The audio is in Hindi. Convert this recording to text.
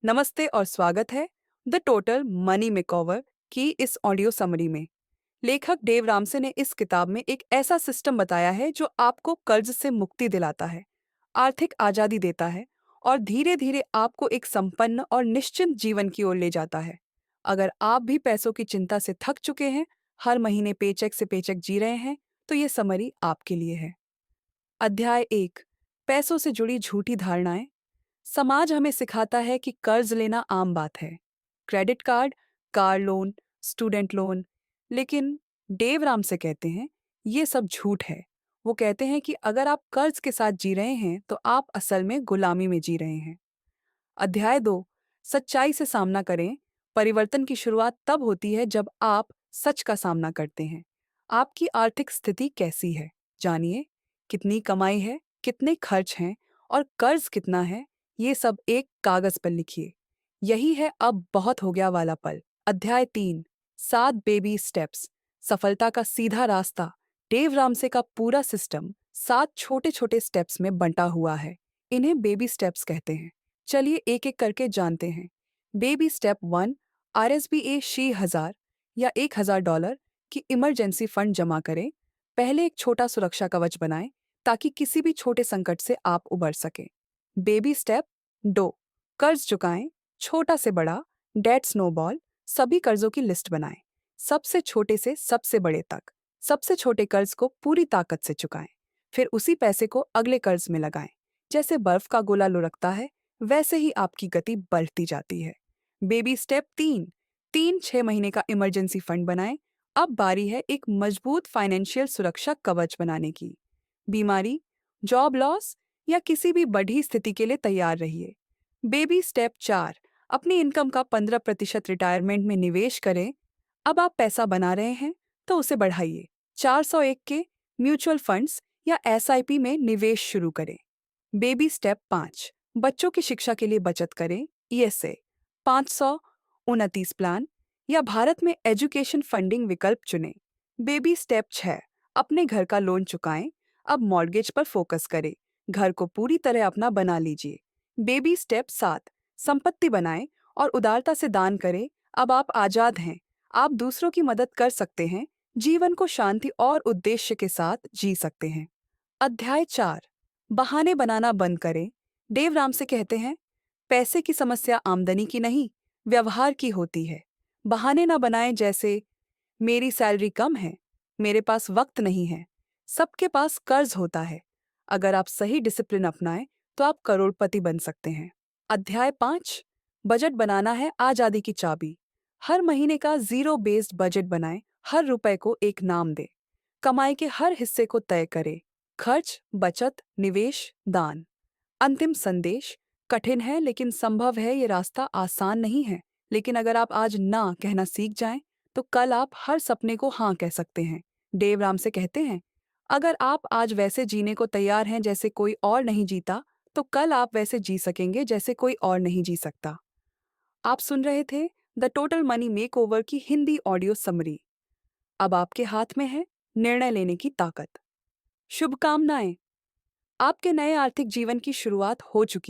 नमस्ते और स्वागत है द टोटल मनी मेकओवर की इस ऑडियो समरी में। लेखक डेव रामसे ने इस किताब में एक ऐसा सिस्टम बताया है जो आपको कर्ज से मुक्ति दिलाता है, आर्थिक आजादी देता है और धीरे धीरे आपको एक संपन्न और निश्चिंत जीवन की ओर ले जाता है। अगर आप भी पैसों की चिंता से थक चुके हैं, हर महीने पेचेक से पेचेक जी रहे हैं, तो ये समरी आपके लिए है। अध्याय 1, पैसों से जुड़ी झूठी धारणाएं। समाज हमें सिखाता है कि कर्ज लेना आम बात है। Credit card, car loan, student loan. लेकिन डेव राम से कहते हैं ये सब झूठ है। वो कहते हैं कि अगर आप कर्ज के साथ जी रहे हैं तो आप असल में गुलामी में जी रहे हैं। अध्याय 2, सच्चाई से सामना करें। परिवर्तन की शुरुआत तब होती है जब आप सच का सामना करते हैं। आपकी आर्थिक स्थिति कैसी है जानिए। कितनी कमाई है, कितने खर्च हैं और कर्ज कितना है, ये सब एक कागज पर लिखिए। यही है अब बहुत हो गया वाला पल। अध्याय 3, 7 बेबी स्टेप्स। सफलता का सीधा रास्ता। डेव रामसे का पूरा सिस्टम 7 छोटे छोटे स्टेप्स में बंटा हुआ है। इन्हें बेबी स्टेप्स कहते हैं। चलिए एक एक करके जानते हैं। बेबी स्टेप 1, RSBA शी 1000 या $1000 की इमरजेंसी फंड जमा करें। पहले एक छोटा सुरक्षा कवच बनाएं ताकि किसी भी छोटे संकट से आप उबर सकें। बेबी स्टेप 2, कर्ज चुकाएं, छोटा से बड़ा, डेट स्नोबॉल। सभी कर्जों की लिस्ट बनाएं, सबसे छोटे से सबसे बड़े तक। सबसे छोटे कर्ज को पूरी ताकत से चुकाएं, फिर उसी पैसे को अगले कर्ज में लगाएं। जैसे बर्फ का गोला लुढ़कता है, वैसे ही आपकी गति बढ़ती जाती है। बेबी स्टेप 3, 3-6 महीने का इमरजेंसी फंड बनाएं। अब बारी है एक मजबूत फाइनेंशियल सुरक्षा कवच बनाने की। बीमारी, जॉब लॉस या किसी भी बढ़ी स्थिति के लिए तैयार रहिए। बेबी स्टेप 4, अपनी इनकम का 15% रिटायरमेंट में निवेश करें। अब आप पैसा बना रहे हैं तो उसे बढ़ाइए। 401 के म्यूचुअल फंड्स या SIP में निवेश शुरू करें। बेबी स्टेप 5, बच्चों की शिक्षा के लिए बचत करें। ESA 529 प्लान या भारत में एजुकेशन फंडिंग विकल्प चुनें। बेबी स्टेप 6, अपने घर का लोन चुकाएं। अब मॉर्गेज पर फोकस करें, घर को पूरी तरह अपना बना लीजिए। बेबी स्टेप 7, संपत्ति बनाएं और उदारता से दान करें। अब आप आजाद हैं, आप दूसरों की मदद कर सकते हैं, जीवन को शांति और उद्देश्य के साथ जी सकते हैं। अध्याय 4, बहाने बनाना बंद करें। डेव रामसे कहते हैं पैसे की समस्या आमदनी की नहीं, व्यवहार की होती है। बहाने ना बनाएं जैसे मेरी सैलरी कम है, मेरे पास वक्त नहीं है। सबके पास कर्ज होता है। अगर आप सही डिसिप्लिन अपनाएं तो आप करोड़पति बन सकते हैं। अध्याय 5, बजट बनाना है आजादी की चाबी। हर महीने का जीरो बेस्ड बजट बनाएं। हर रुपए को एक नाम दें। कमाई के हर हिस्से को तय करें। खर्च, बचत, निवेश, दान। अंतिम संदेश, कठिन है लेकिन संभव है। ये रास्ता आसान नहीं है, लेकिन अगर आप आज ना कहना सीख जाएं तो कल आप हर सपने को हाँ कह सकते हैं। डेव रामसे कहते हैं अगर आप आज वैसे जीने को तैयार हैं जैसे कोई और नहीं जीता, तो कल आप वैसे जी सकेंगे जैसे कोई और नहीं जी सकता। आप सुन रहे थे द टोटल मनी मेकओवर की हिंदी ऑडियो समरी। अब आपके हाथ में है निर्णय लेने की ताकत। शुभकामनाएं, आपके नए आर्थिक जीवन की शुरुआत हो चुकी